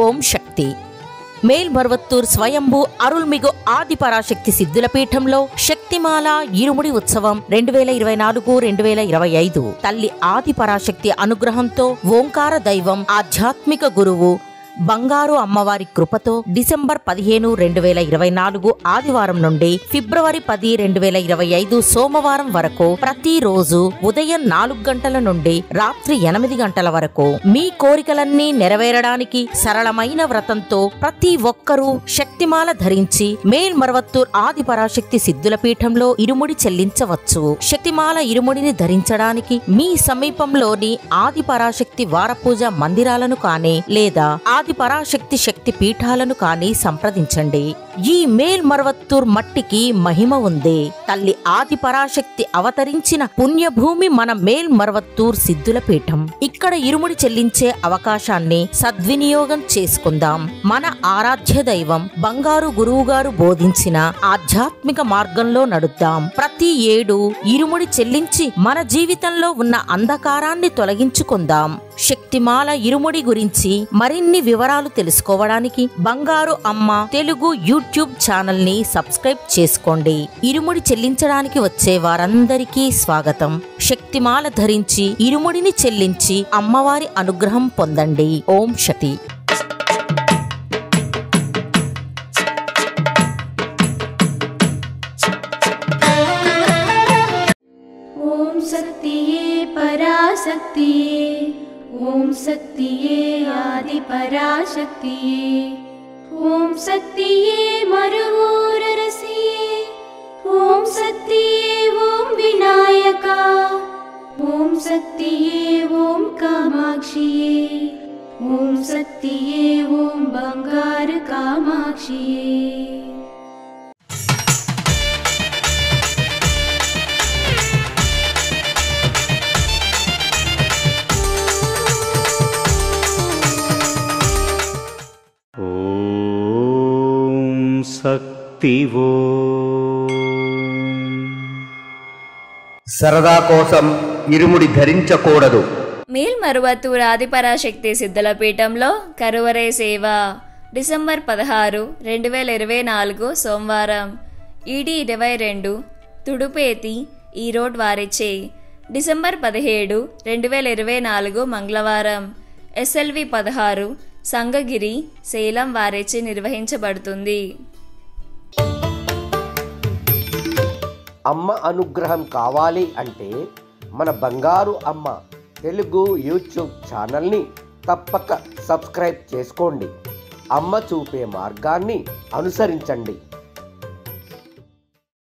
ఓం శక్తి. మేల్మరువత్తూర్ స్వయంభూ అరుల్మిగు ఆదిపరాశక్తి సిద్ధుల పీఠంలో శక్తిమాల ఇరుముడి ఉత్సవం 2024-2025 తల్లి ఆదిపరాశక్తి అనుగ్రహంతో ఓంకార దైవం ఆధ్యాత్మిక గురువు బంగారు అమ్మవారి కృపతో డిసెంబర్ 15, 2024 ఆదివారం నుండి ఫిబ్రవరి 10, 2025 సోమవారం వరకు ప్రతిరోజు ఉదయం 4 గంటల నుండి రాత్రి 8 గంటల వరకు మీ కోరికలన్నీ నెరవేరడానికి సరళమైన వ్రతంతో ప్రతి ఒక్కరూ శక్తిమాల ధరించి మేల్మరువత్తూర్ ఆదిపరాశక్తి సిద్ధుల పీఠంలో ఇరుముడి చెల్లించవచ్చు. శక్తిమాల ఇరుముడిని ధరించడానికి మీ సమీపంలోని ఆదిపరాశక్తి వారపూజ మందిరాలను కానీ లేదా ఆదిపరాశక్తి శక్తి పీఠాలను కానీ సంప్రదించండి. ఈ మేల్మరువత్తూర్ మట్టికి మహిమ ఉంది. తల్లి ఆదిపరాశక్తి అవతరించిన పుణ్యభూమి మన మేల్మరువత్తూర్ సిద్ధుల పీఠం. ఇక్కడ ఇరుముడి చెల్లించే అవకాశాన్ని సద్వినియోగం చేసుకుందాం. మన ఆరాధ్య దైవం బంగారు గురువుగారు బోధించిన ఆధ్యాత్మిక మార్గంలో నడుద్దాం. ప్రతి ఏడు ఇరుముడి చెల్లించి మన జీవితంలో ఉన్న అంధకారాన్ని తొలగించుకుందాం. శక్తిమాల ఇరుముడి గురించి మరిన్ని వివరాలు తెలుసుకోవడానికి బంగారు అమ్మ తెలుగు యూట్యూబ్ ఛానల్ ని సబ్స్క్రైబ్ చేసుకోండి. ఇరుముడి చెల్లించడానికి వచ్చే వారందరికీ స్వాగతం. శక్తిమాల ధరించి ఇరుముడిని చెల్లించి అమ్మవారి అనుగ్రహం పొందండి. ఓం శక్తి. ఓం శక్తియే పరాశక్తియే, ఓం శక్తియే ఆది పరాశక్తియే, ఓం శక్తియే మరువూరరసియే, ఓం శక్తియే ఓం వినాయక, ఓం శక్తియే ఓం కామాక్షియే, ఓం శక్తియే ఓం బంగారు కామాక్షియే. శక్తివో సరదా కోసం ఇరుముడి ధరించకూడదు. మేల్మరువత్తూర్ ఆదిపరాశక్తి సిద్ధుల పీఠంలో కరువరే సేవ డిసెంబర్ 16, 2024 సోమవారం ఈడి 22 తుడుపేతి ఈరోడ్ వారిచే. డిసెంబర్ 17, 2024 మంగళవారం ఎస్ఎల్వి 16 సంగగిరి సేలం వారిచే నిర్వహించబడుతుంది. అమ్మ అనుగ్రహం కావాలి అంటే మన బంగారు అమ్మ తెలుగు యూట్యూబ్ ఛానల్ని తప్పక సబ్స్క్రైబ్ చేసుకోండి. అమ్మ చూపే మార్గాన్ని అనుసరించండి.